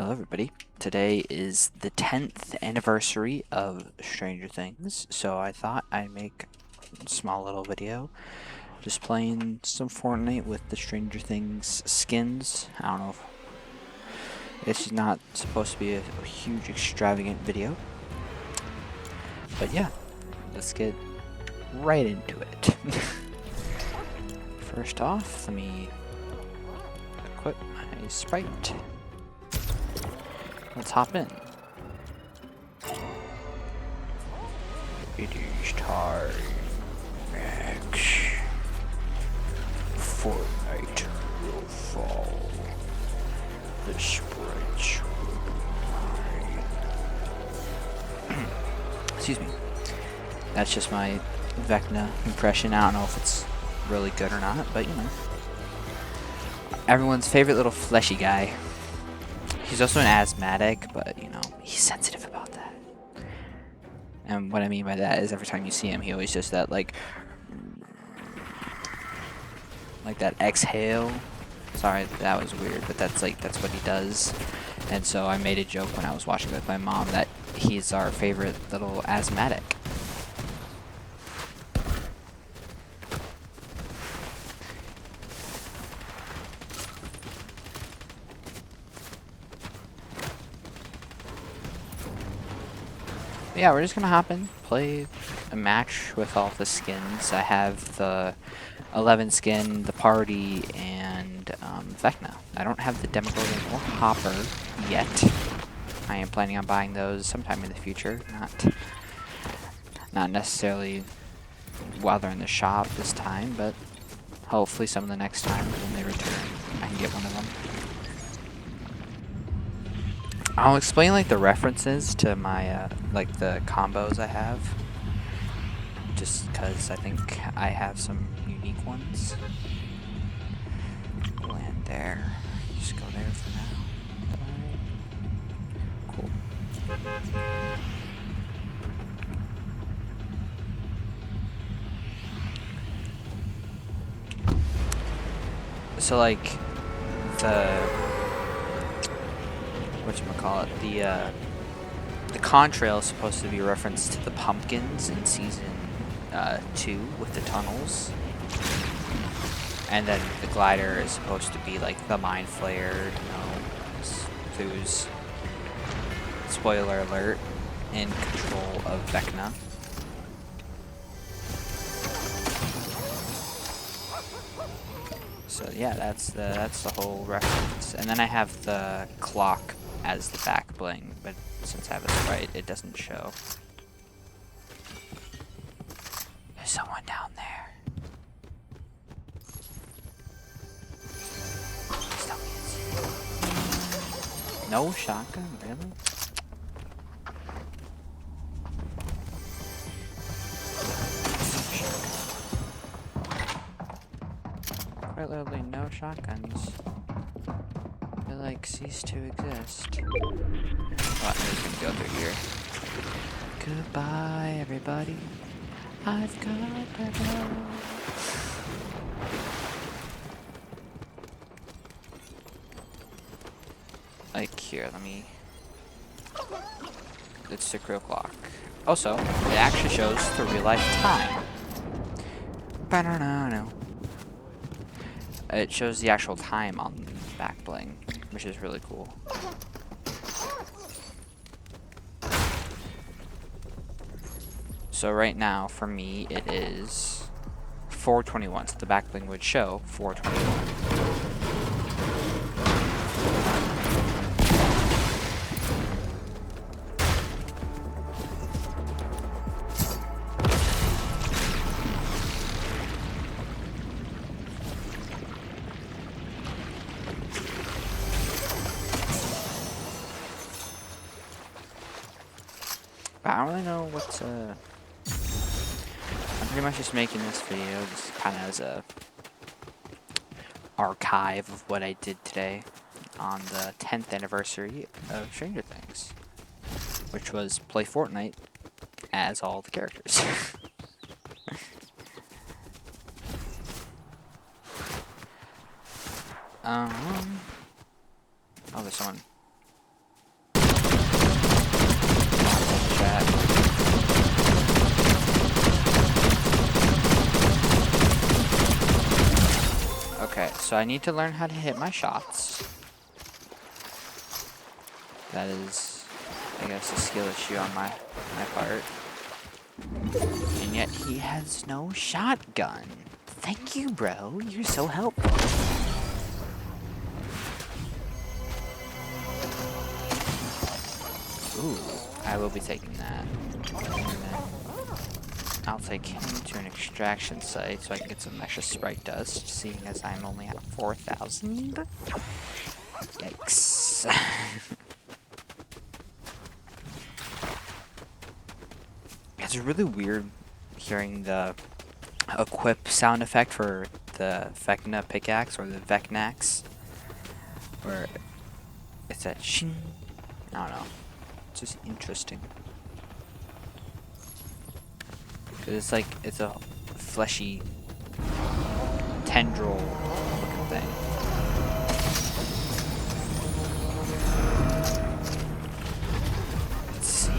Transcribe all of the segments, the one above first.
Hello everybody. Today is the 10th anniversary of Stranger Things, so I thought I'd make a small little video just playing some Fortnite with the Stranger Things skins. I don't know if it's not supposed to be a huge extravagant video, but yeah, let's get right into it. First off, let me equip my Sprite. Let's hop in. It is time, Max. Fortnite will fall. The sprites will be mine. Excuse me. That's just my Vecna impression. I don't know if it's really good or not, but you know. Everyone's favorite little fleshy guy. He's also an asthmatic, but you know, he's sensitive about that. And what I mean by that is every time you see him, he always does that like that exhale. Sorry, that was weird, but that's what he does. And so I made a joke when I was watching with my mom that he's our favorite little asthmatic. Yeah, we're just gonna hop in, play a match with all the skins. I have the 11 skin, the party, and Vecna. I don't have the Demogorgon or Hopper yet. I am planning on buying those sometime in the future, not necessarily while they're in the shop this time, but hopefully some of the next time when they return, I can get one of them. I'll explain like the references to my like the combos I have, just because I think I have some unique ones. Land there. Just go there for now. Cool. So like the whatchamacallit, the contrail is supposed to be a reference to the pumpkins in season 2 with the tunnels. And then the glider is supposed to be like the mind flayer, you know, who's, spoiler alert, in control of Vecna. So yeah, that's the whole reference. And then I have the clock as the back bling, but since I have a sprite, it doesn't show. There's someone down there. Please tell me it's you. No shotgun, really? Quite literally no shotguns. They like cease to exist. Well, I'm just gonna go through here. Goodbye, everybody. I've got to go. Like here, let me. Let's tick real clock. Also, it actually shows the real life time. Ba-da-da-da. It shows the actual time on the back bling, which is really cool. So right now, for me, it is 4:21. So the back bling would show 4:21. But I don't really know what's I'm pretty much just making this video just kind of as a archive of what I did today on the 10th anniversary of Stranger Things, which was play Fortnite as all the characters. Oh, there's someone. so I need to learn how to hit my shots. That is, I guess, a skill issue on my part. And yet he has no shotgun. Thank you, bro. You're so helpful. Ooh, I will be taking that. I'll take him to an extraction site so I can get some extra sprite dust, seeing as I'm only at 4,000. Yikes. It's really weird hearing the equip sound effect for the Vecna pickaxe or the Vecnax, where it's that shing. I don't know. It's just interesting. Cause it's like it's a fleshy tendril looking thing. Let's see.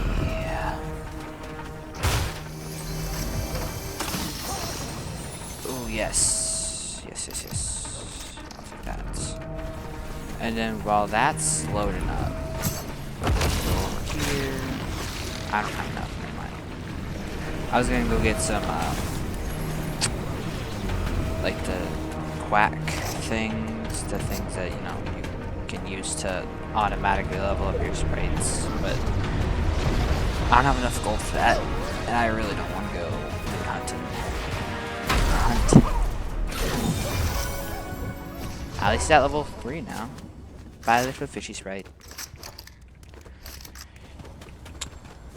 Oh yes, yes. I'll take that. And then while that's loading up, over here. I don't have enough. Never mind. I was gonna go get some, like the quack things, the things that, you know, you can use to automatically level up your sprites, but I don't have enough gold for that, and I really don't want to go hunting. At least at level 3 now. Buy the fishy sprite.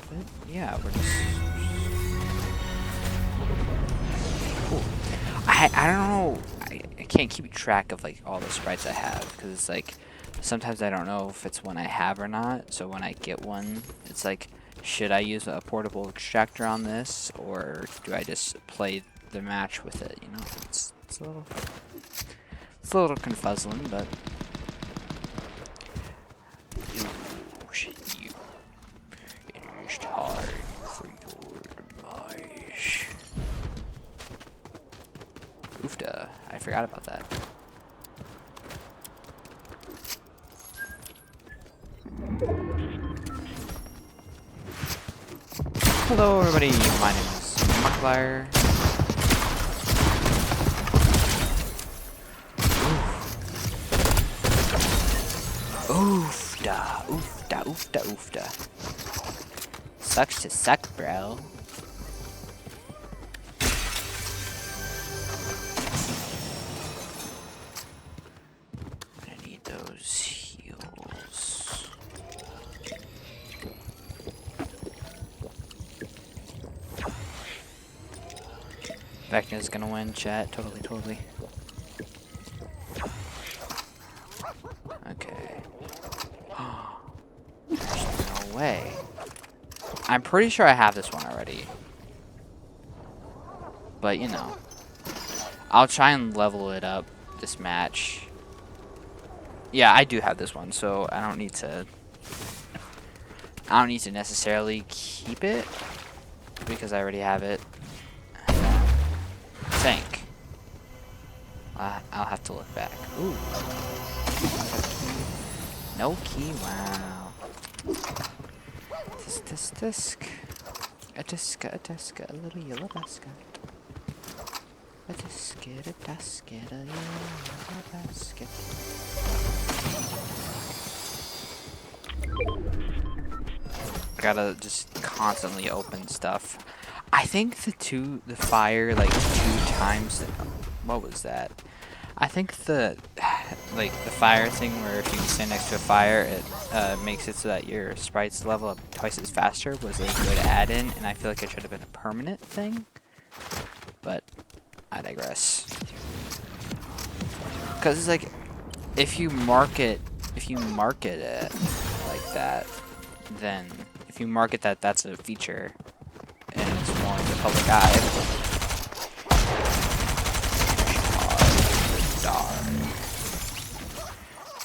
But yeah, we're just. Cool. I don't know. I can't keep track of like all the sprites I have because it's like sometimes I don't know if it's one I have or not. So when I get one, it's like, should I use a portable extractor on this or do I just play the match with it? You know, it's a little confuzzling, but. You finished hard for your demise. Oofda, I forgot about that. Hello everybody, my name is Markiplier. Oofda. Sucks to suck, bro. I need those heals. Vecna's gonna win, chat. Totally. Okay. There's no way. I'm pretty sure I have this one already. But, you know. I'll try and level it up this match. Yeah, I do have this one, so I don't need to necessarily keep it because I already have it. I think. I'll have to look back. Ooh. No key, wow. Tisk. A little yellow basket. A yellow basket. I gotta just constantly open stuff. I think the fire, like 2 times, what was that? I think the fire thing where if you stand next to a fire, it makes it so that your sprites level up twice as faster was a good add-in, and I feel like it should have been a permanent thing. But I digress. Because it's like, if you market it like that, then if you market that that's a feature, and it's more in the public eye.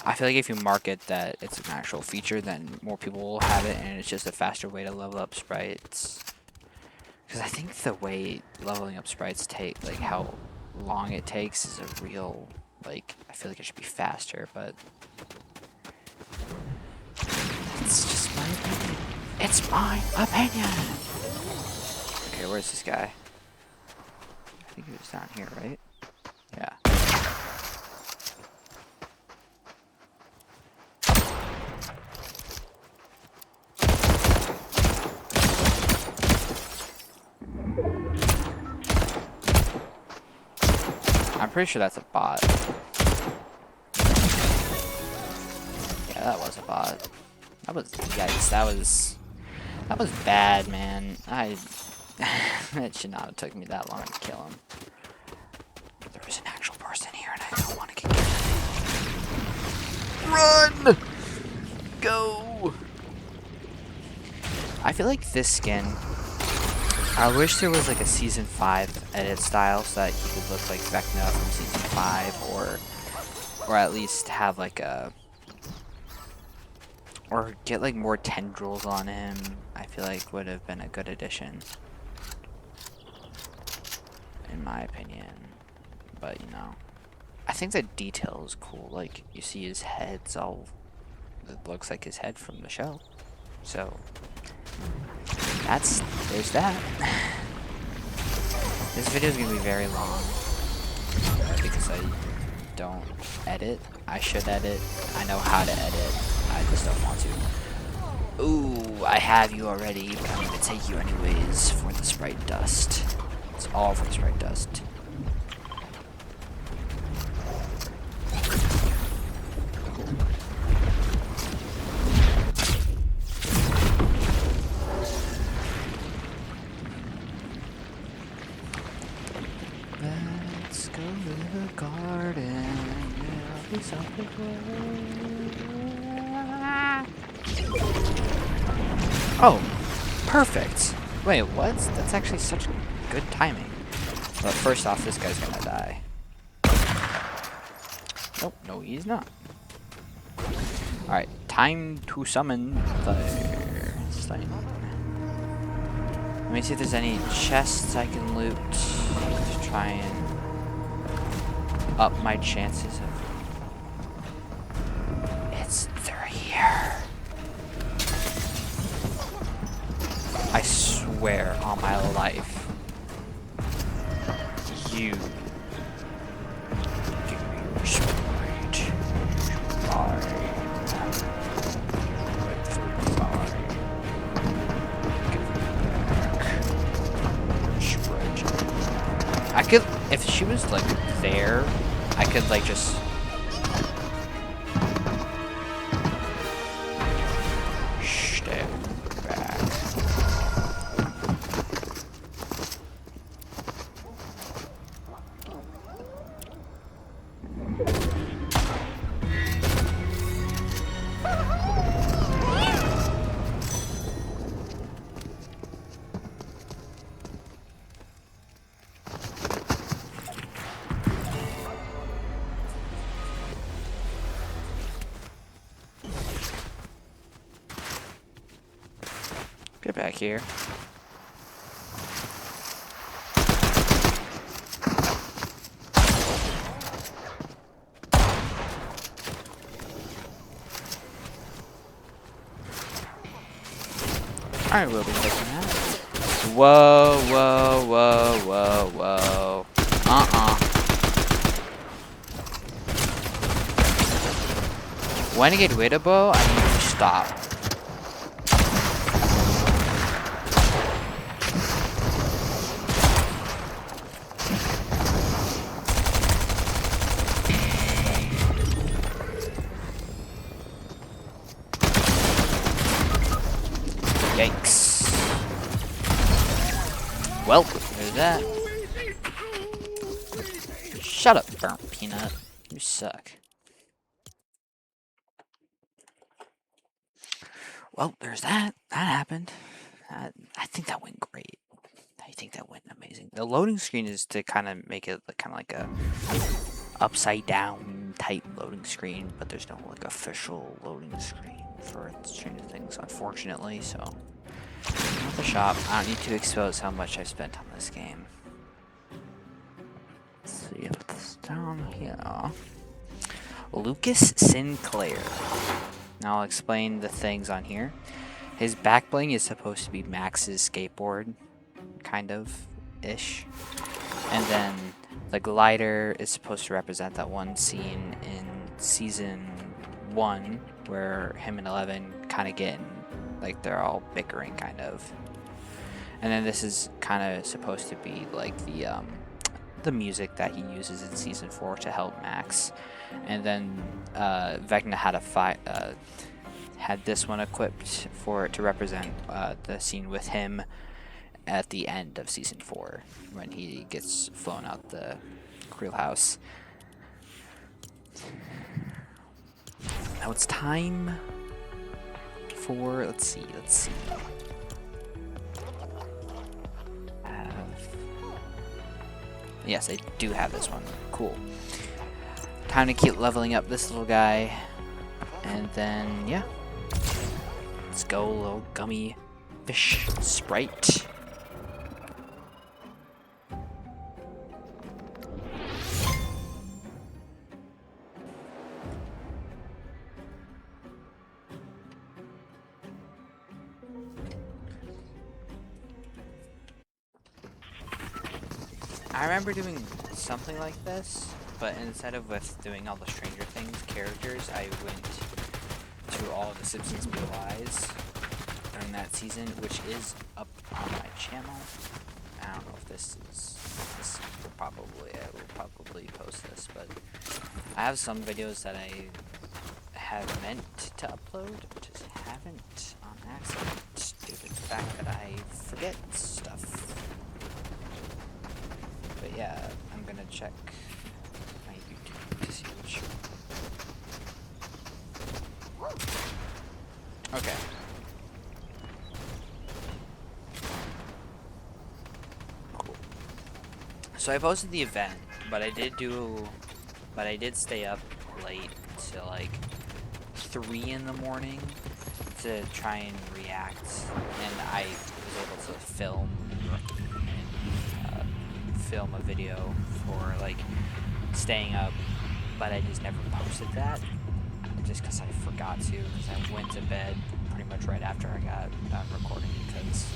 I feel like if you market that it's an actual feature, then more people will have it, and it's just a faster way to level up sprites. Because I think the way leveling up sprites take, like how long it takes, is a real Like, I feel like it should be faster, but it's just my opinion. It's my opinion! Okay, where's this guy? I think he was down here, right? Yeah. I'm pretty sure that's a bot. Yeah, that was a bot. That was, yikes, that was bad, man. It should not have took me that long to kill him. There is an actual person here and I don't want to get killed. Run! Go! I feel like this skin, I wish there was like a season 5 edit style so that he could look like Vecna from season 5 or at least have like a, or get like more tendrils on him. I feel like would have been a good addition, in my opinion. But you know, I think the detail is cool. Like you see his head's all, it looks like his head from the show. So there's that. This video is gonna be very long because I don't edit. I should edit. I know how to edit. I just don't want to. Ooh, I have you already, but I'm gonna take you anyways for the Sprite dust. It's all for the Sprite dust. Let's go to the garden. There'll be something Oh, perfect. Wait, what? That's actually such good timing. But first off, this guy's gonna die. Nope, no he's not. Alright, time to summon the slime. Let me see if there's any chests I can loot to try and up my chances of... They're here. I swear on my life. You give me your sprite. I could, if she was like there, I could like just step back. Get back here. I will be taking that. Whoa, whoa, whoa, whoa, whoa. When I get rid of bow, I need to stop. Yikes. Well, there's that. Shut up, burnt peanut. You suck. Well, there's that. That happened. I think that went great. I think that went amazing. The loading screen is to kind of make it kind of like a upside down type loading screen, but there's no like official loading screen for Stranger Things, unfortunately. So, at the shop, I don't need to expose how much I've spent on this game. Let's see if this down here. Lucas Sinclair. Now I'll explain the things on here. His back bling is supposed to be Max's skateboard, kind of ish. And then the glider is supposed to represent that one scene in season 1 where him and Eleven kind of getting like they're all bickering kind of. And then this is kind of supposed to be like the music that he uses in season 4 to help Max. And then Vecna had this one equipped for it to represent the scene with him at the end of season 4 when he gets flown out the Creel house. Now it's time for let's see. Yes, I do have this one. Cool. Time to keep leveling up this little guy. And then, yeah. Let's go, little gummy fish sprite. I remember doing something like this, but instead of with doing all the Stranger Things characters, I went to all the Simpsons POIs during that season, which is up on my channel. I don't know if this will probably, I will probably post this, but I have some videos that I have meant to upload, just haven't on accident due to the fact that I forget stuff. But yeah, I'm gonna check my YouTube to see which. Okay. Cool. So I posted the event, but I did stay up late till like 3 in the morning to try and react, and I was able to film a video for like staying up, but I just never posted that just because I forgot to, because I went to bed pretty much right after I got done recording because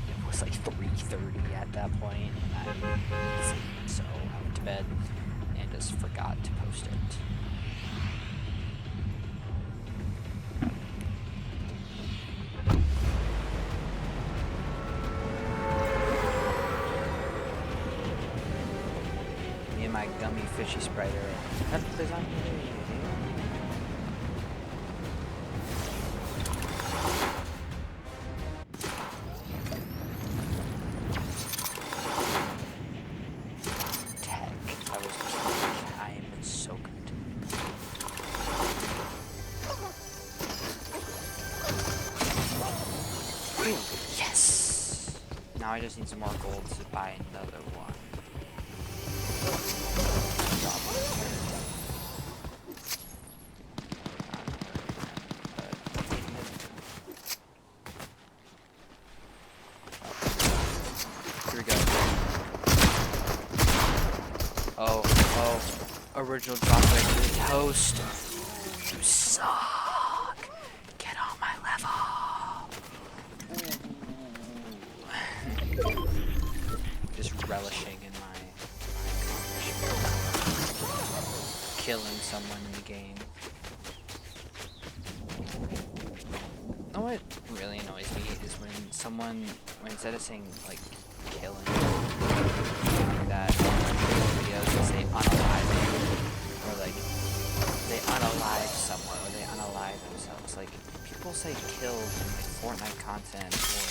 it was like 3:30 at that point and I was asleep, so I went to bed and just forgot to post it. My gummy fishy sprite. That's what there's on here. Tech. I am so good. Ooh, yes! Now I just need some more gold to buy another one. Here we go. Oh, original chocolate toast. You suck. Get on my level. Just relishing in my killing someone in the game. You know what really annoys me is when someone, instead of saying like killing like that videos, they say unalive or like they unalive someone or they unalive themselves. Like people say killed in like Fortnite content or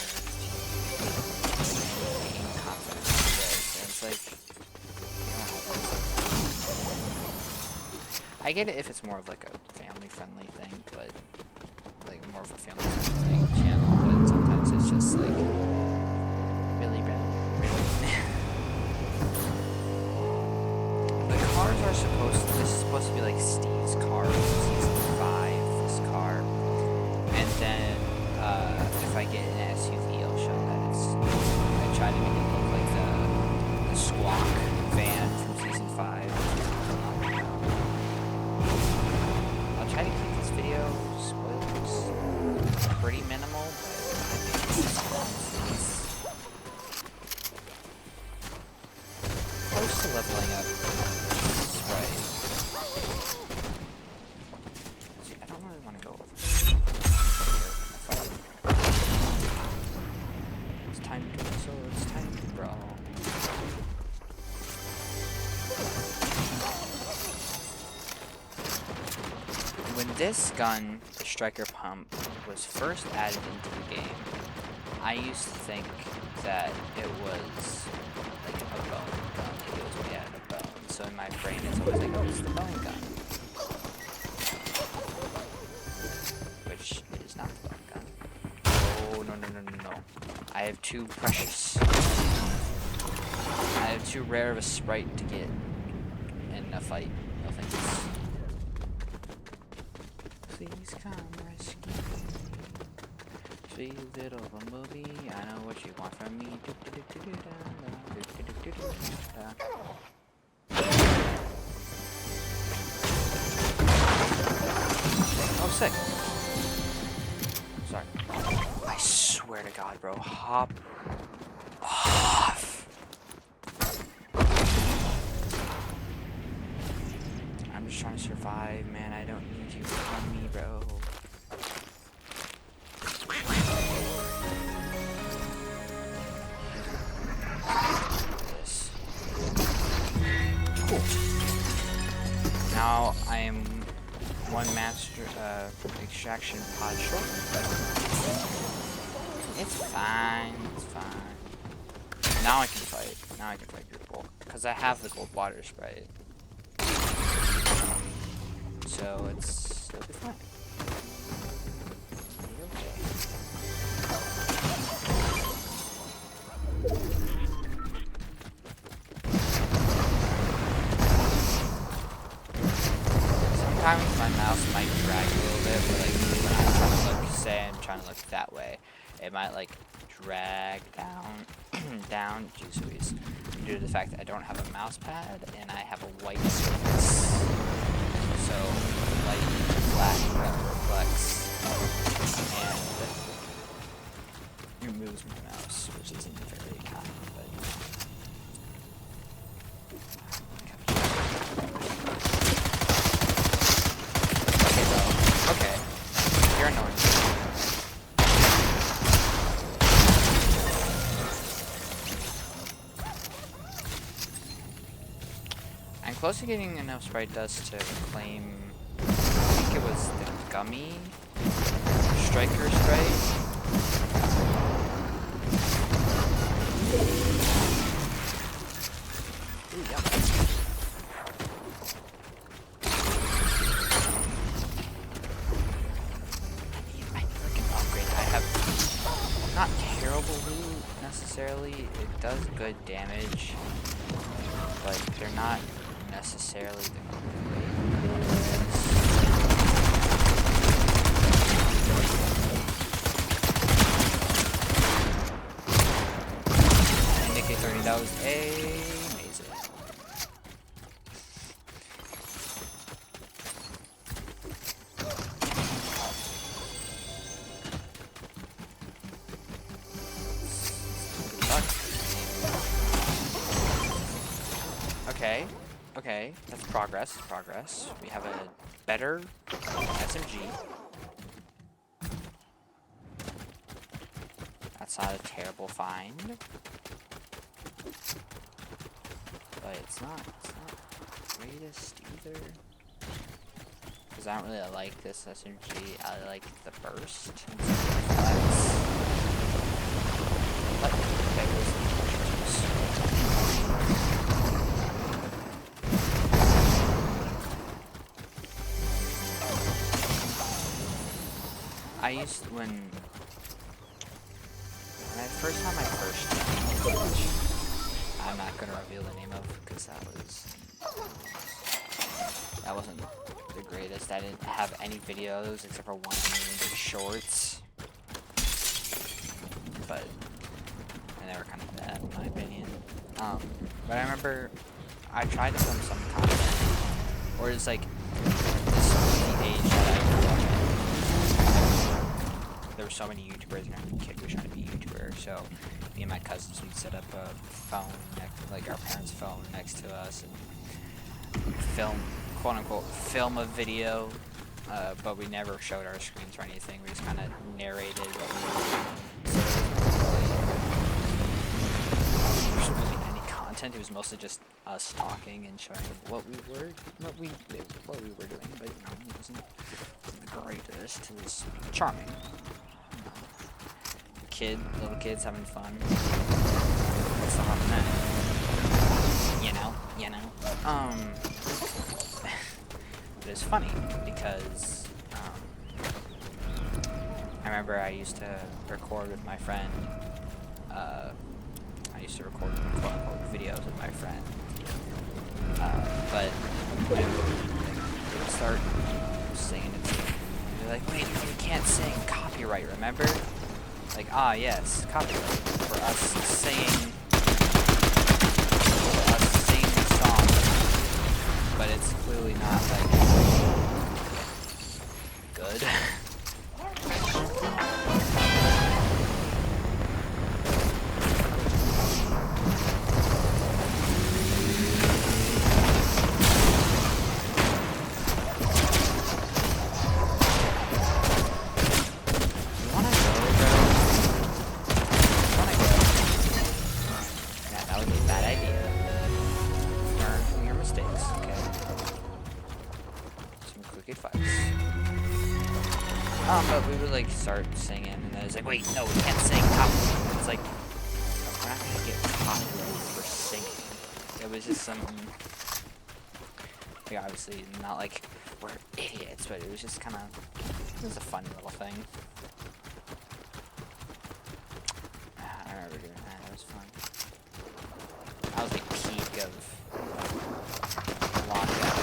game content like this, and it's like, I get it if it's more of like a family-friendly thing, but like more of a family-friendly channel, but sometimes it's just like really. The cars are this is supposed to be like Steve's car from season 5, this car, and then if I get an SUV, I'll show that I try to make it look like the Squawk van from season 5. this gun, the striker pump, was first added into the game, I used to think that it was like a bone gun, like it was made out of bone. So in my brain, it's always like, oh, it's the bone gun, which is not the bone gun. Oh no no no no no! I have too precious. I have too rare of a sprite to get in a fight. No thanks. Please come rescue me. Sweet little bumblebee, I know what you want from me. Oh, sick. Sorry. I swear to God, bro. Hop off. I'm just trying to survive, man. I don't need you on me, bro. This. Cool. Now I am one master extraction pod short. It's fine. It's fine. Now I can fight. Now I can fight people because I have the gold water sprite. So it'll be fine. It'll be okay. Sometimes my mouse might drag a little bit, but like when I'm trying to look, say I'm trying to look that way, it might like drag down, juice squeeze, due to the fact that I don't have a mouse pad and I have a white surface. So light flash reflects and removes my mouse, which isn't very common, but okay bro. Okay. You're annoying. I'm close to getting enough sprite dust to claim, I think it was the gummy striker sprite. Ooh, yum. I can upgrade. I have not terrible loot necessarily. It does good damage, but they're not necessarily the AK-30, that was amazing. Okay. Okay, that's progress. Progress. We have a better SMG. That's not a terrible find, but it's not the greatest either. Because I don't really like this SMG. I like the burst. I used when I first had my first gun, which I'm not gonna reveal the name of because that wasn't the greatest. I didn't have any videos except for one the shorts, but and they were kind of bad in my opinion. But I remember I tried to film some content, or it's like this the age that I grew up in. There were so many YouTubers, and every kid was trying to be a YouTuber, so me and my cousins, we'd set up a phone, like our parents' phone next to us, and film, quote unquote, film a video, but we never showed our screens or anything. We just kind of narrated what we were doing. So there wasn't really any content content. It was mostly just us talking and showing what we were doing. But you know, it wasn't the greatest. It was charming. Little kids having fun. What's the harm in that? You know. But it's funny because I remember I used to record with my friend. I used to record quote-unquote videos with my friend. But they would start singing it to me. They're like, wait, you can't sing, copyright, remember? Like, yes, copyright for us singing the song, but it's clearly not like good. But we would like start singing, and then it's like, wait, no, we can't sing. It's like, we're not gonna get copyrighted for singing. It was just something. Like, obviously, not like we're idiots, but it was just kind of. It was a fun little thing. I remember doing that. It was fun. That was the peak of lockdown.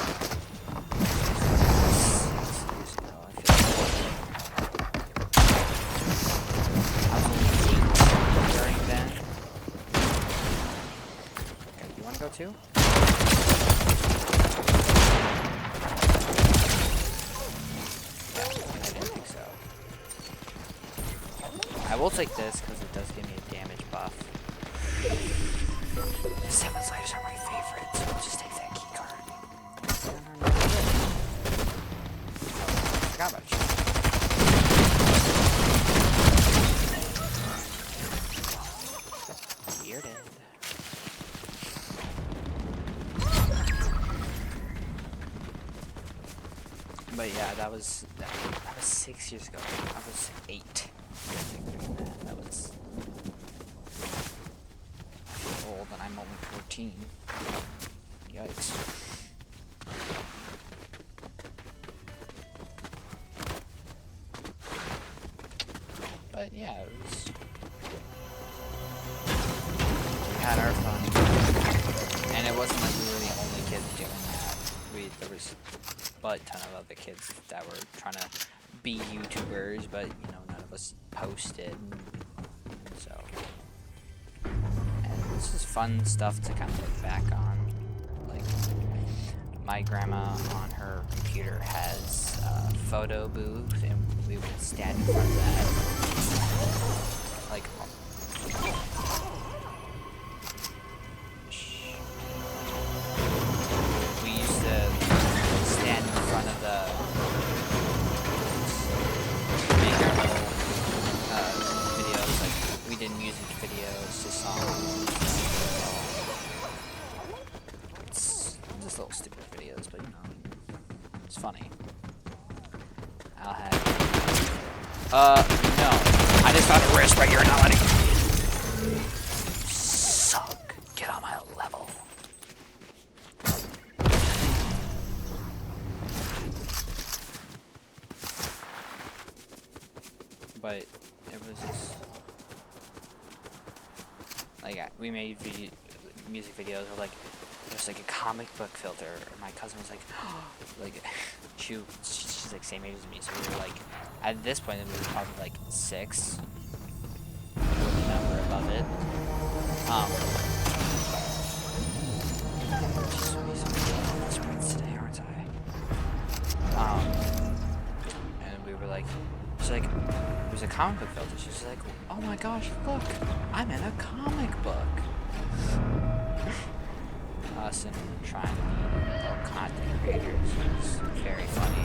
Go to? Yeah, I didn't think so. I will take this because it does give me a damage buff. 7 lives are my favorite, so I'll just take that key card. I forgot about you. You're dead. But yeah, that was 6 years ago. I was 8. That was old, and I'm only 14. Yikes. But yeah, we had our fun, and it wasn't like we were the only kids doing that. There was a ton of other kids that were trying to be YouTubers, but you know, none of us posted. So, and this is fun stuff to kind of look back on. Like, my grandma on her computer has a photo booth, and we would stand in front of that. Like, we used to stand in front of the make our little videos. Like, we did music videos to songs. It's just little stupid videos, but you know, it's funny. I'll have no. I just found a wrist right here, not letting you suck. Get on my level. But it was just like, we made music videos of like, there's like a comic book filter, and my cousin was like, like, she's like same age as me, so we were like, at this point we were probably like 6, number above it. Today, aren't I? And we were like, she's like, there's a comic book filter. She's like, oh my gosh, look, I'm in a comic book. Us and trying to be little content creators is very funny.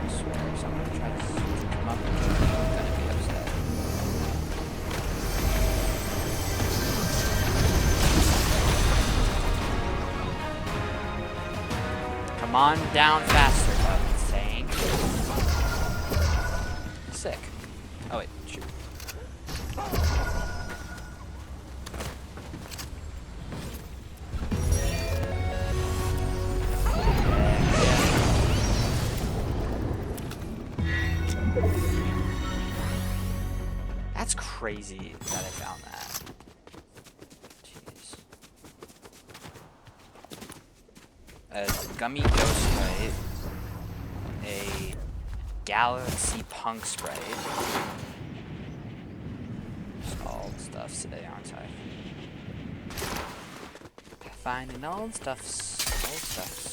I swear, if someone tries to come up with me, I'm gonna be upset. Come on down faster, Mustang. Sick. Oh wait, shoot. That's crazy that I found that. Jeez. A gummy ghost sprite, a galaxy punk sprite. Just all the stuffs today, aren't I? Finding all the stuffs, all the stuffs.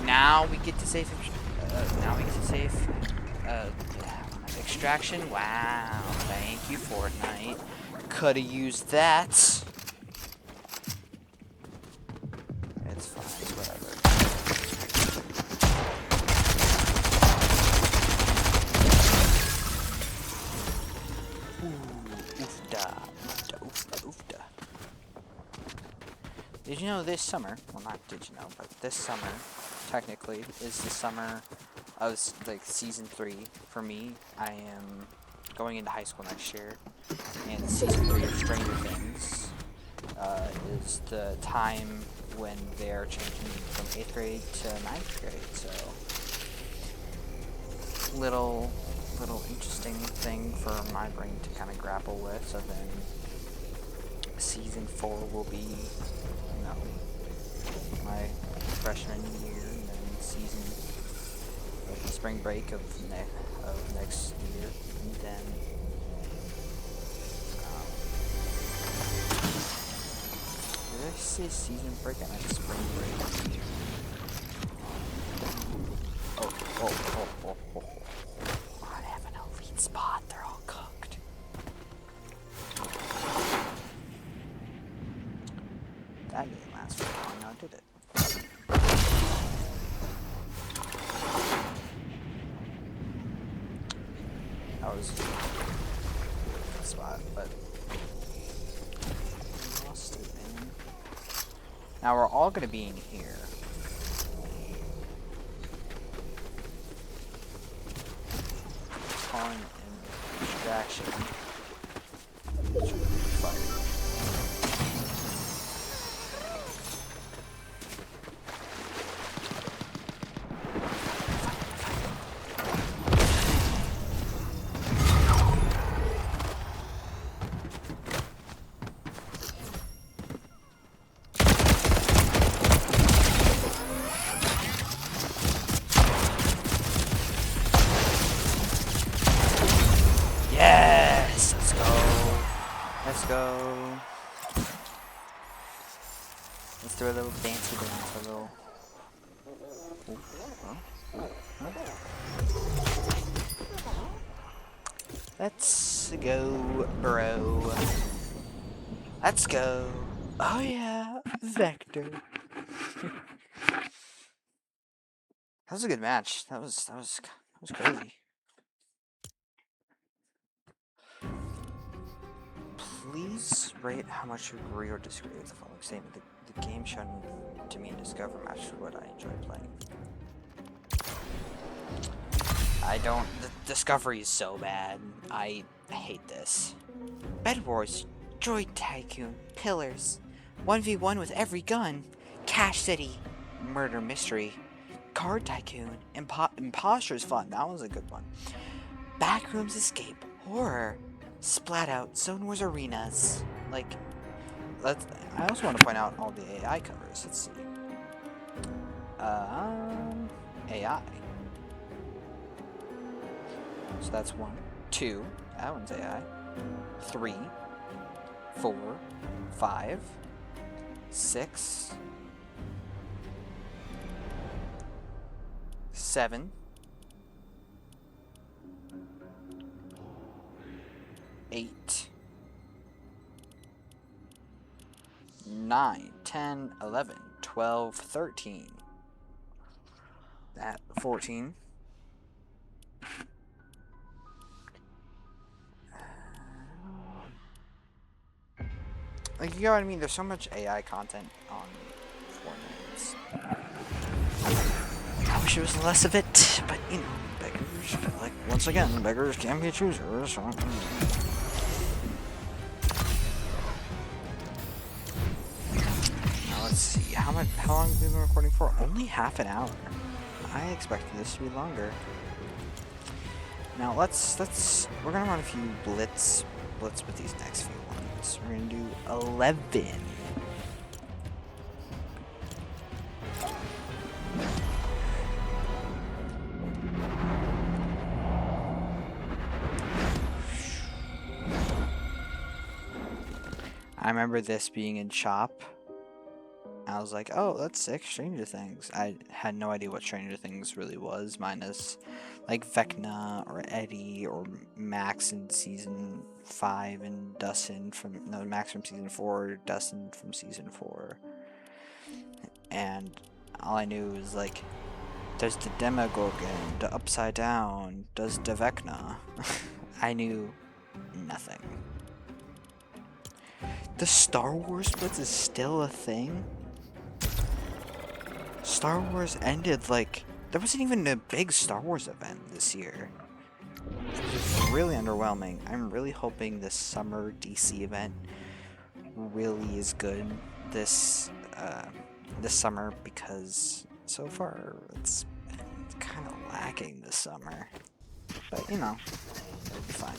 Now we get to save. Extraction. Wow, thank you, Fortnite. Coulda used that. It's fine, whatever. Ooh, oofda, oofda, oofda, oofda. Did you know this summer? Well, not did you know, but this summer, technically, is the summer of like season 3 for me. I am going into high school next year, and season 3 of Stranger Things is the time when they're changing from 8th grade to 9th grade. So, little interesting thing for my brain to kind of grapple with. So then, season 4 will be, you know, my freshman year, and then season. The spring break of next year, and then did I say season break? I meant spring break. Oh. I have an elite spot. They're all cooked. That didn't last very long, now did it? That was a good spot, but I lost it, man. Now we're all gonna be in here. Calling an extraction. Fire. Yes! Let's go. Let's go. Let's do a little dancey dance, a little. Let's go, bro. Let's go. Oh yeah, Vector. That was a good match. That was crazy. Please rate how much you agree or disagree with the following statement. The game shown to me in Discover matched what I enjoy playing. The Discovery is so bad. I hate this. Bed Wars, Droid Tycoon, Pillars, 1v1 with every gun, Cash City, Murder Mystery, Card Tycoon, Imposter's Fun, that was a good one. Backrooms Escape, Horror, Splat Out, Zone Wars Arenas. Like, I also want to point out all the AI covers. Let's see. AI. So that's 1, 2. That one's AI. 3, 4, 5, 6, 7, 8, 9, 10, 11, 12, 13. That 14. Like, you know what I mean? There's so much AI content on Fortnite. I wish it was less of it, but you know, beggars, like, once again, beggars can be choosers. So. Now let's see, how long have we been recording for? Only half an hour. I expected this to be longer. Now we're gonna run a few blitz with these next few ones. We're gonna do 11. I remember this being in shop. I was like, oh, that's sick, Stranger Things. I had no idea what Stranger Things really was, minus like Vecna or Eddie or Max in season 5 and Dustin Max from season 4, Dustin from season 4. And all I knew was like, there's the Demogorgon, the Upside Down, does the Vecna. I knew nothing. The Star Wars Blitz is still a thing? Star Wars ended like... There wasn't even a big Star Wars event this year. It was really underwhelming. I'm really hoping this summer DC event really is good this summer, because so far it's been kind of lacking this summer. But you know, it'll be fine.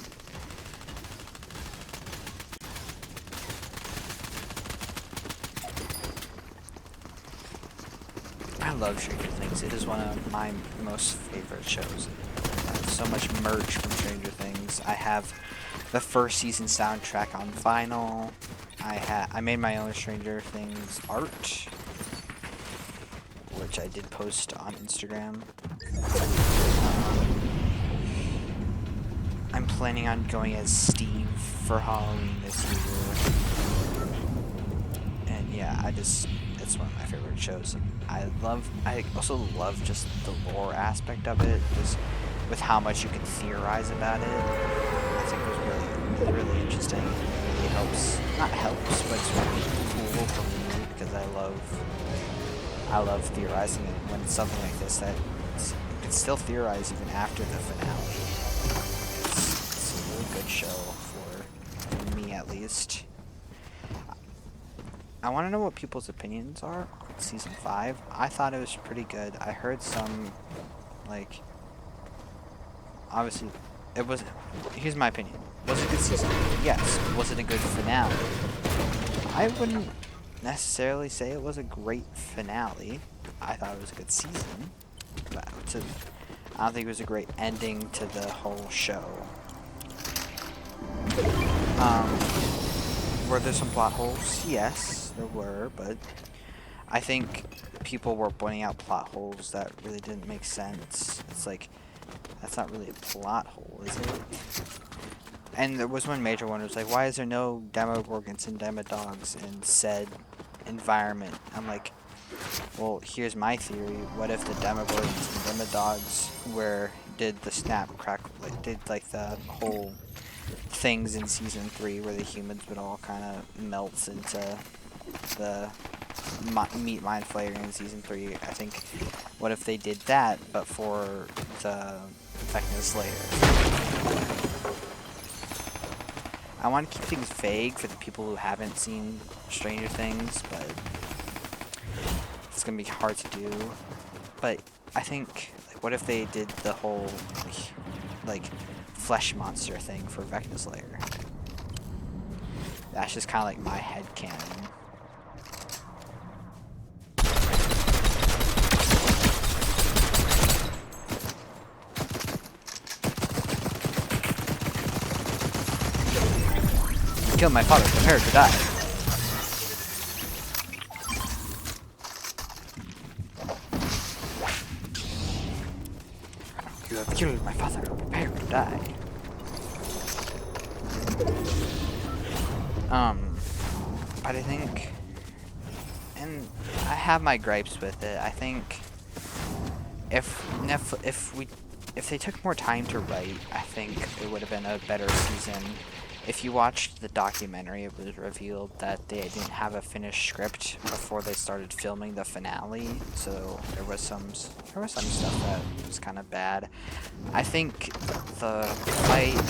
I love Stranger Things. It is one of my most favorite shows. I have so much merch from Stranger Things. I have the first season soundtrack on vinyl. I made my own Stranger Things art, which I did post on Instagram. I'm planning on going as Steve for Halloween this year. And yeah, it's one of my favorite shows. I also love just the lore aspect of it, just with how much you can theorize about it. I think it was really interesting. It really not helps, but it's really cool for me, because I love theorizing it when it's something like this that you can still theorize even after the finale. It's a really good show for me, at least. I want to know what people's opinions are on season 5. I thought it was pretty good. I heard some, like, obviously, it was. Here's my opinion. Was it a good season? Yes. Was it a good finale? I wouldn't necessarily say it was a great finale. I thought it was a good season, but I don't think it was a great ending to the whole show. Were there some plot holes? Yes, there were, but I think people were pointing out plot holes that really didn't make sense. It's like, that's not really a plot hole, is it? And there was one major one. It was like, why is there no Demogorgons and Demodogs in said environment? I'm like, well, here's my theory. What if the Demogorgons and Demodogs did the snap crack, did like the whole things in season 3 where the humans would all kind of melt into the meat mind flayer in season 3. I think, what if they did that, but for the Vecna Slayer? I want to keep things vague for the people who haven't seen Stranger Things, but it's gonna be hard to do. But I think, like, what if they did the whole like flesh monster thing for Vecna Slayer? That's just kind of like my headcanon. Killed my father, prepare to die. You have killed my father, prepare to die. But I think, and I have my gripes with it. I think if they took more time to write, I think it would have been a better season. If you watched the documentary, it was revealed that they didn't have a finished script before they started filming the finale, so there was some stuff that was kind of bad. I think the fight,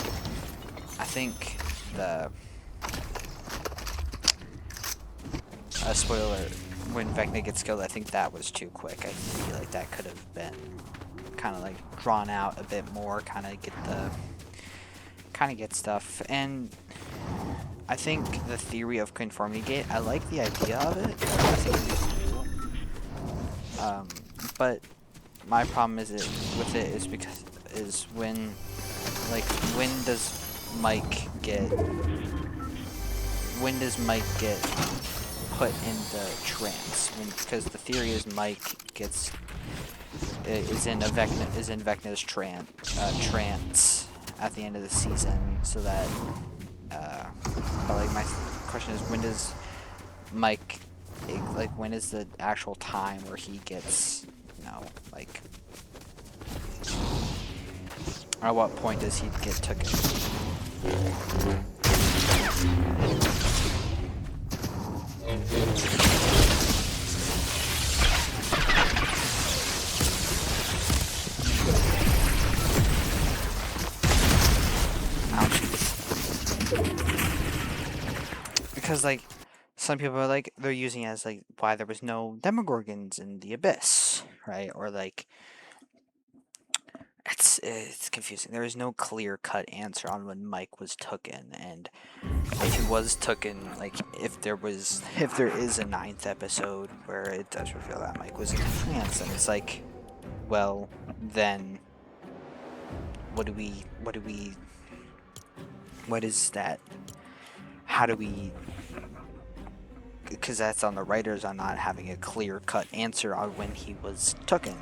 spoiler, when Vecna gets killed, I think that was too quick. I feel like that could have been kind of like drawn out a bit more, kind of get stuff. And I think the theory of conformity gate, I like the idea of it. I think it'd be cool. But my problem with it is when does Mike get put into trance? Because the theory is Mike is in Vecna's trance at the end of the season, so that but like my question is, when does Mike, like, when is the actual time where he gets, like, at what point does he get taken? Because, like, some people are like, they're using it as, like, why there was no Demogorgons in the Abyss, right? Or, like, it's confusing. There is no clear-cut answer on when Mike was taken, and if he was taken, like, if there is a 9th episode where it does reveal that Mike was in trance, and it's like, well, then what is that? How do we, because that's on the writers on not having a clear-cut answer on when he was taken.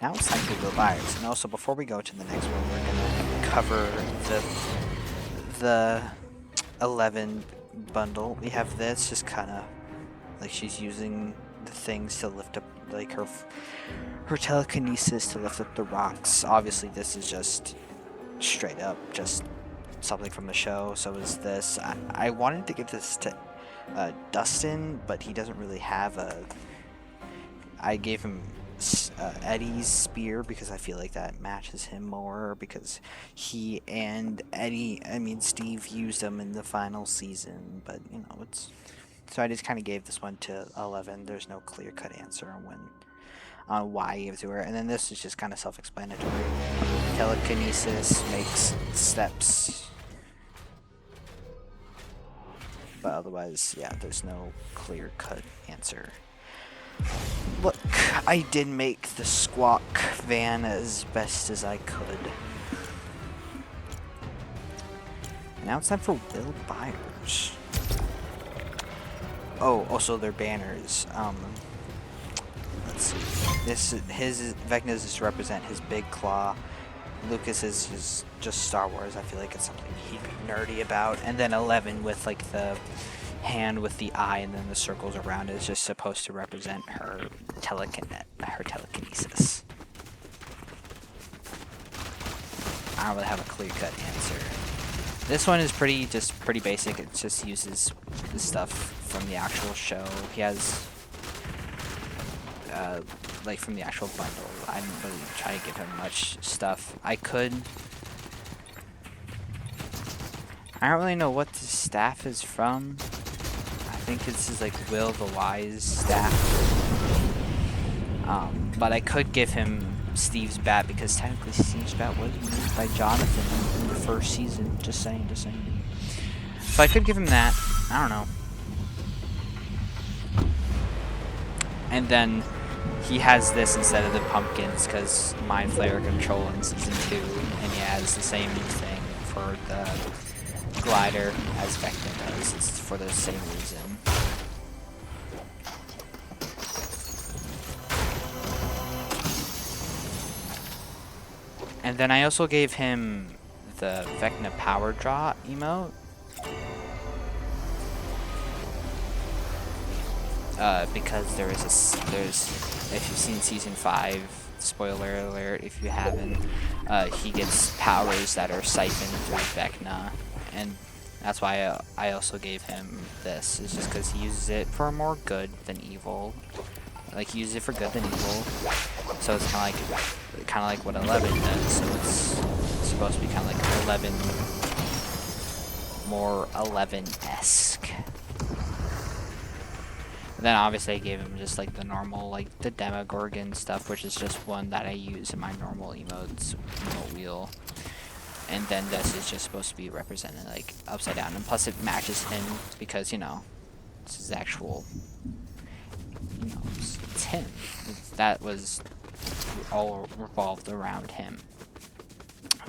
Now it's time to go buyers. And also, before we go to the next one, we're going to cover the 11 bundle. We have this, just kind of like she's using the things to lift up, like her telekinesis to lift up the rocks. Obviously, this is just straight up just something from the show. So is this. I wanted to give this to Dustin, but he doesn't really have a. I gave him Eddie's spear because I feel like that matches him more, because he and Steve used them in the final season, but it's, so I just kind of gave this one to 11. There's no clear-cut answer on why he gave it to her, and then this is just kind of self-explanatory. Telekinesis makes steps, but otherwise, yeah, there's no clear-cut answer. Look, I did make the Squawk van as best as I could. And now it's time for Will Byers. Oh, also their banners. Let's see. Vecna's is to represent his big claw. Lucas's is just Star Wars. I feel like it's something he'd be nerdy about. And then 11 with like the hand with the eye and then the circles around it is just supposed to represent her telekinesis. I don't really have a clear-cut answer. This one is pretty basic. It just uses the stuff from the actual show. He has like from the actual bundle. I didn't really try to give him much stuff. I don't really know what the staff is from. I think this is like Will the Wise staff. But I could give him Steve's bat, because technically Steve's bat was made by Jonathan in the first season. Just saying. So I could give him that. I don't know. And then he has this instead of the pumpkins because Mind Flayer Control in Season 2, and he has the same thing for the glider as Vecna does. It's for the same reason. And then I also gave him the Vecna Power Draw emote. Because if you've seen Season 5, spoiler alert if you haven't, he gets powers that are siphoned through Vecna, and that's why I also gave him this. It's just because he uses it for more good than evil. Like, he uses it for good than evil, so it's kind of like what 11 does. So it's supposed to be kind of like 11, more 11-esque. Then obviously I gave him just like the normal, like the Demogorgon stuff, which is just one that I use in my normal emote wheel. And then this is just supposed to be represented like upside down, and plus it matches him because, you know, this is actual, you know, it's him. That was all revolved around him.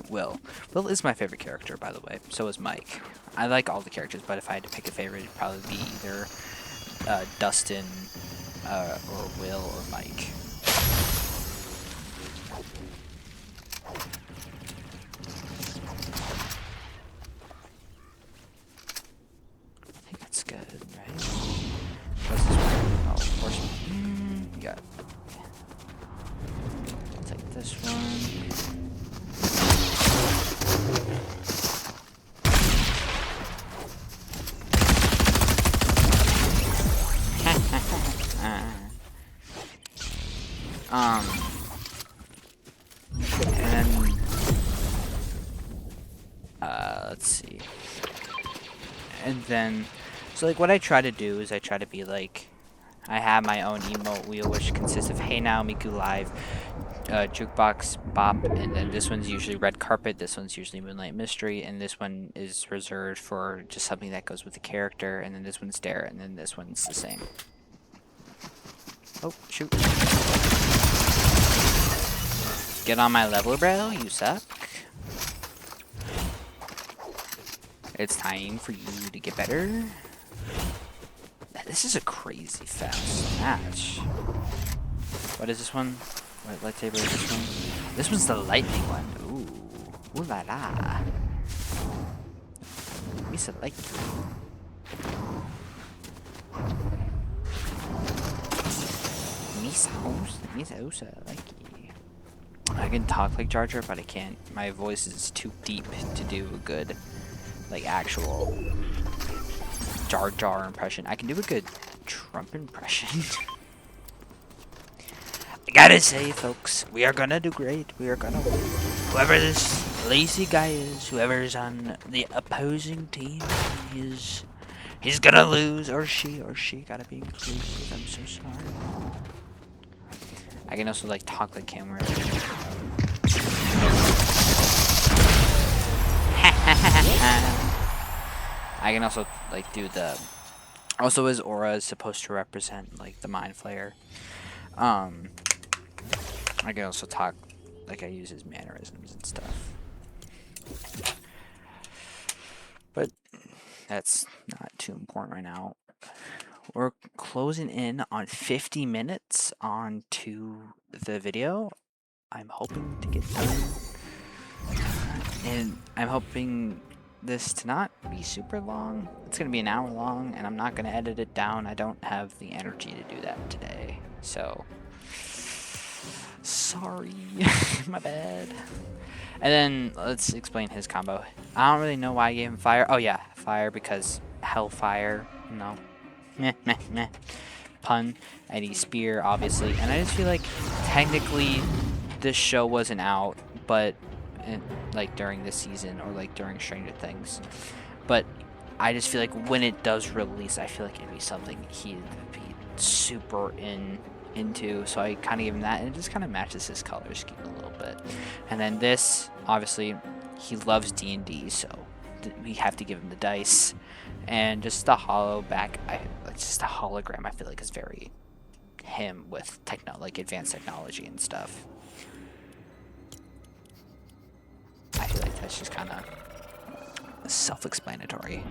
Will is my favorite character, by the way. So is Mike. I like all the characters, but if I had to pick a favorite, it'd probably be either Dustin, or Will, or Mike. I think that's good, right? What's this one? Oh, of course. We got. I'll take this one. And then, let's see. And then, so like what I try to do is I try to be like, I have my own emote wheel, which consists of Hey Now, Miku Live, Jukebox, Bop, and then this one's usually Red Carpet, this one's usually Moonlight Mystery, and this one is reserved for just something that goes with the character, and then this one's Dare, and then this one's the same. Oh, shoot. Get on my level, bro, you suck. It's time for you to get better. This is a crazy fast match. What is this one? What lightsaber is this one? This one's the lightning one. Ooh. Ooh la la. Misa like Misa like. I can talk like Jar Jar, but I can't. My voice is too deep to do a good, like, actual Jar Jar impression. I can do a good Trump impression. I gotta say, folks, we are gonna do great. We are gonna win. Whoever this lazy guy is, whoever's on the opposing team, he's gonna lose, or she gotta be inclusive. I'm so sorry. I can also like talk like camera. I can also like do the. Also, his aura is supposed to represent like the Mind Flayer. I can also talk like I use his mannerisms and stuff. But that's not too important right now. We're closing in on 50 minutes onto the video. I'm hoping to get done. And I'm hoping this to not be super long. It's going to be an hour long, and I'm not going to edit it down. I don't have the energy to do that today. So, sorry. My bad. And then let's explain his combo. I don't really know why I gave him fire. Oh yeah, fire because Hellfire. No. Meh, meh, meh. Pun. And he spear, obviously. And I just feel like technically this show wasn't out, but like during this season or like during Stranger Things. But I just feel like when it does release, I feel like it'd be something he'd be super into. So I kind of give him that, and it just kind of matches his color scheme a little bit. And then this, obviously, he loves D&D, so we have to give him the dice, and just the hollow back. It's just a hologram. I feel like is very him with like advanced technology and stuff. I feel like that's just kind of self-explanatory.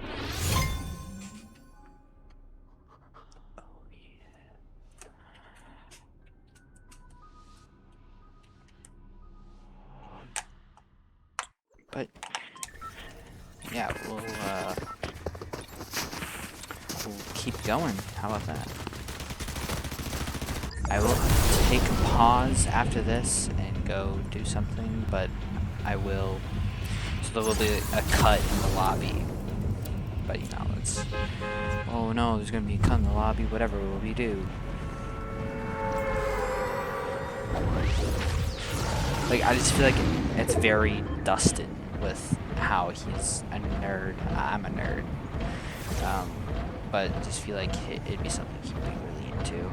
But yeah, we'll keep going. How about that? I will take a pause after this and go do something, but I will. So there will be a cut in the lobby. But you know, it's. Oh no, there's gonna be a cut in the lobby. Whatever will we do? Like, I just feel like it's very Dustin with how he's a nerd. I'm a nerd. But I just feel like it'd be something he'd be really into.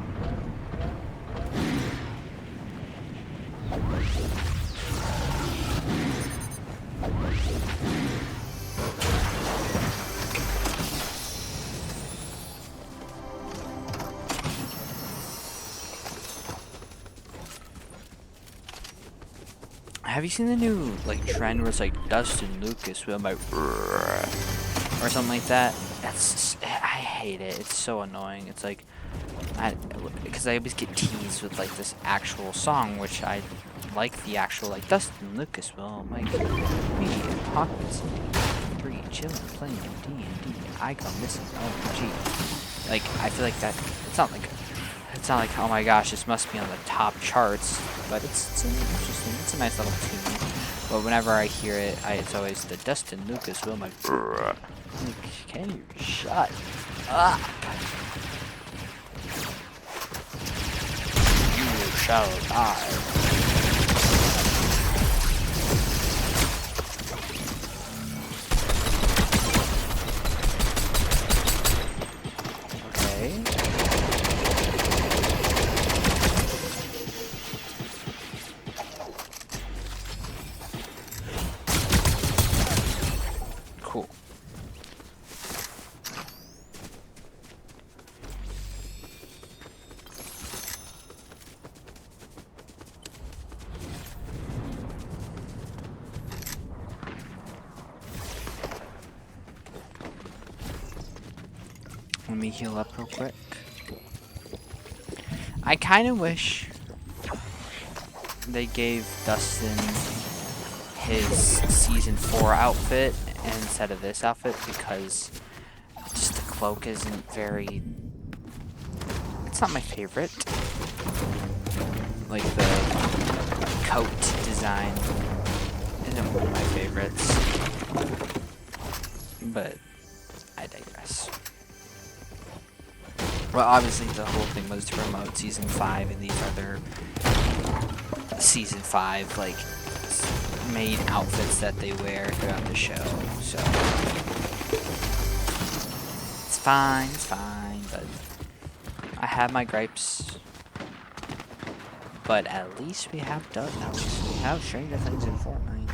Have you seen the new like trend where it's like Dustin Lucas with my or something like that? That's I hate it. It's so annoying. It's like because I always get teased with like this actual song, which I like the actual like Dustin Lucas will Mike media Hawkins 3 chilling playing D&D. I go missing. Oh gee. Like I feel like that. It's not like, oh my gosh, this must be on the top charts, but it's interesting. It's a nice little tune. But whenever I hear it, it's always the Dustin Lucas will my. Like, can you shut up? You shall die. Cool. Let me heal up real quick. I kind of wish they gave Dustin his season 4 outfit instead of this outfit, because just the cloak isn't very. It's not my favorite. Like the coat design isn't one of my favorites. But I digress. Well, obviously the whole thing was to promote season 5, and these are their season 5 like main outfits that they wear throughout the show. So it's fine, but I have my gripes. But at least we have Stranger Things in Fortnite.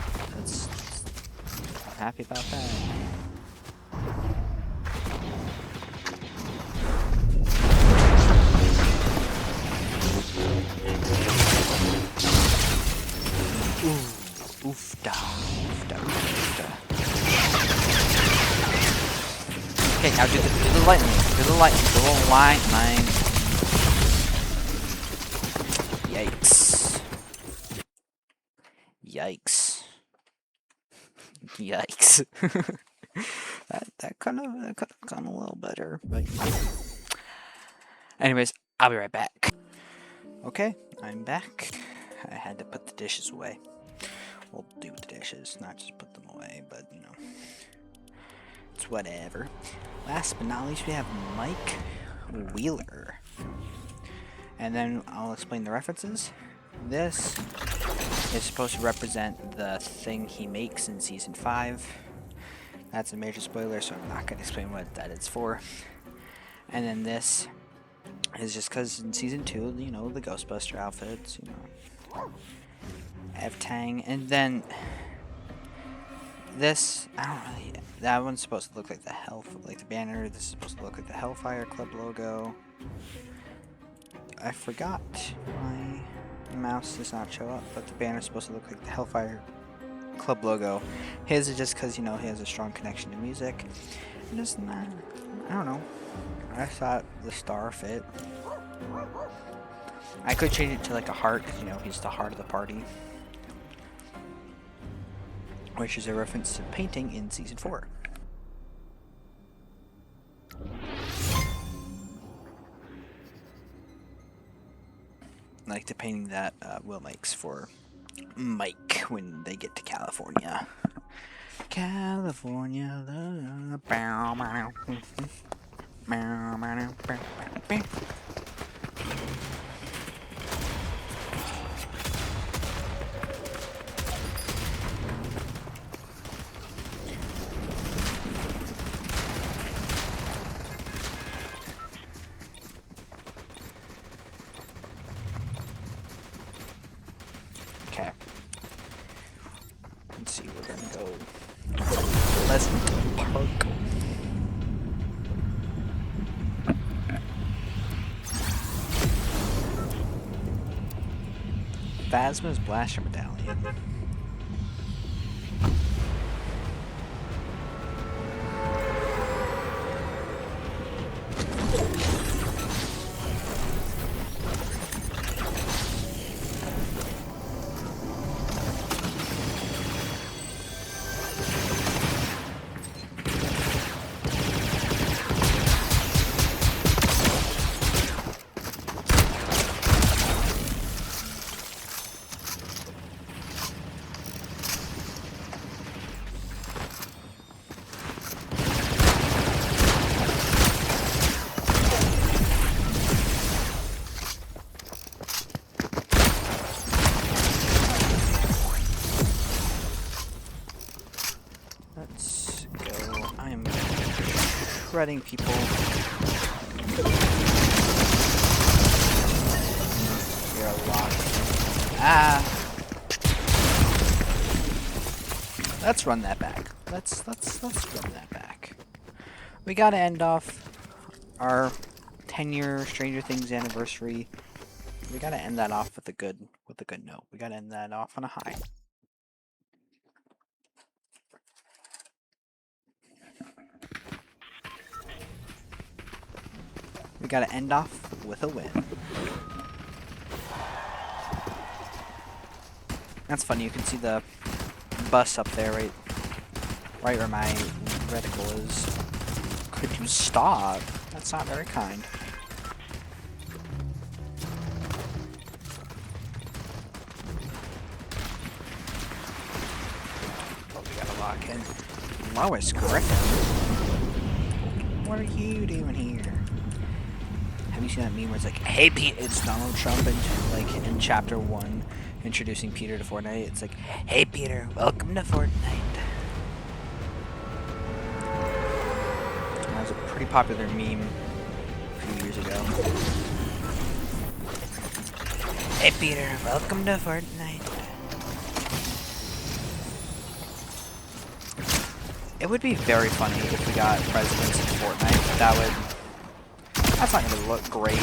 I'm happy about that. Oofda. Okay, now do the lightning. Do the little lightning. Yikes. that could have gone a little better, but anyways, I'll be right back. Okay, I'm back. I had to put the dishes away. We'll do the dishes, not just put them away, but you know, it's whatever. Last but not least, we have Mike Wheeler. And then I'll explain the references. This is supposed to represent the thing he makes in season 5. That's a major spoiler, so I'm not going to explain what that is for. And then this is just because in season 2, you know, the Ghostbuster outfits, you know, F-Tang. And then This, I don't really, that one's supposed to look like the like the banner. This is supposed to look like the Hellfire Club logo. I forgot my mouse does not show up, but the banner's supposed to look like the Hellfire Club logo. His is just because, you know, he has a strong connection to music. And just not, I don't know. I thought the star fit. I could change it to like a heart, because, you know, he's the heart of the party. Which is a reference to painting in Season 4. Like the painting that Will makes for Mike when they get to California. California love. Okay. Let's see, we're gonna go Pleasant Park. Phasma's Blaster Medallion. Let's go. I'm shredding people. You're a lot. Ah! Let's run that back. Let's run that back. We gotta end off our 10-year Stranger Things anniversary. We gotta end that off with a good note. We gotta end that off on a high. We gotta end off with a win. That's funny, you can see the bus up there, right where my reticle is. Could you stop? That's not very kind. Oh, we gotta lock in. Lois Griffin? What are you doing here? Have you seen that meme where it's like, hey Pete, it's Donald Trump in chapter 1 introducing Peter to Fortnite. It's like, hey Peter, welcome to Fortnite. That was a pretty popular meme a few years ago. Hey Peter, welcome to Fortnite. It would be very funny if we got presidents in Fortnite. That's not gonna look great.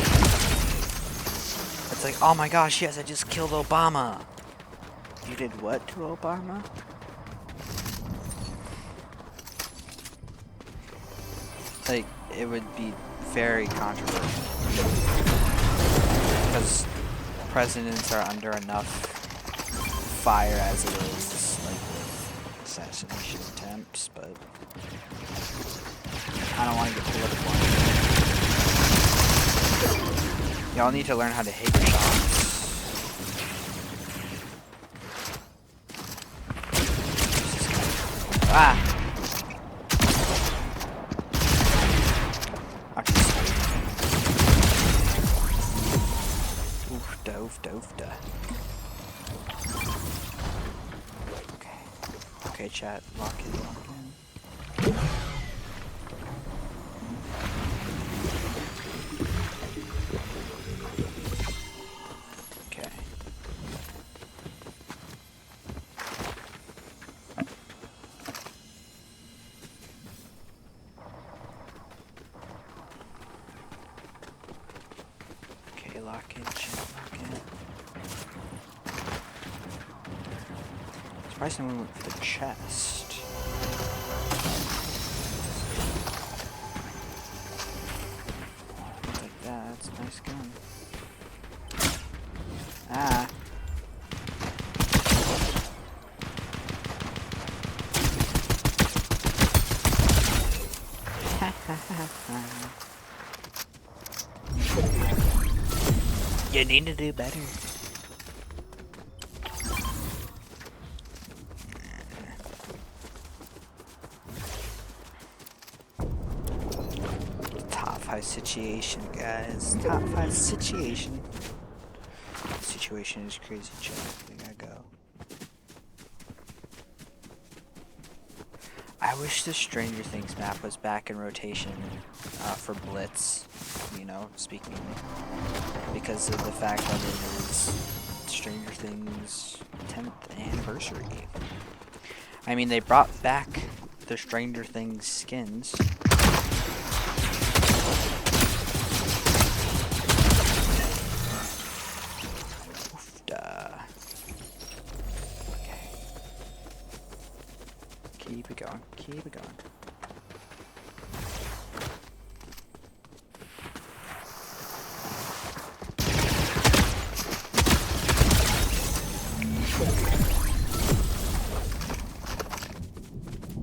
It's like, oh my gosh, yes, I just killed Obama. You did what to Obama? Like, it would be very controversial. Because presidents are under enough fire as it is, like with assassination attempts, but I don't want to get political. Y'all need to learn how to hit your shots. Ah! Oofda, oofda, oofda. Okay. Okay, chat. Lock in, lock in. lock it, lock it. Surprised no one went for the chest. Like that, that's a nice gun. Ah. You need to do better. Top 5 situation, guys. Top 5 situation. Situation is crazy, chat. We gotta go. I wish the Stranger Things map was back in rotation for Blitz, you know, speaking, because of the fact that it is Stranger Things 10th anniversary. I mean, they brought back the Stranger Things skins. Oofda. Okay. Keep it going, keep it going.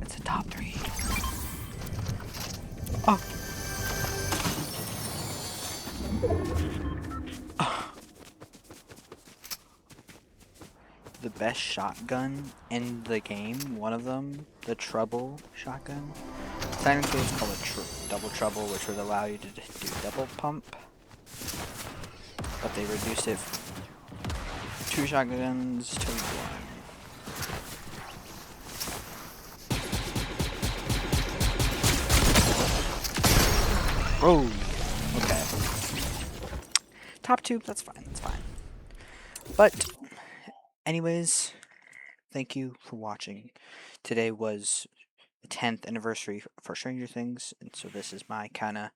It's a top 3. Oh. The best shotgun in the game, one of them, the Trouble shotgun. Technically it's called a Double Trouble, which would allow you to do double pump. But they reduced it from 2 shotguns to 1. Oh, okay. Top 2, that's fine, that's fine. But, anyways, thank you for watching. Today was the 10th anniversary for Stranger Things, and so this is my kind of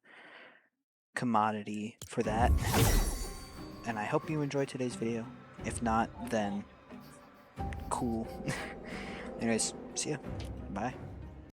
commodity for that. And I hope you enjoyed today's video. If not, then cool. Anyways, see ya. Bye.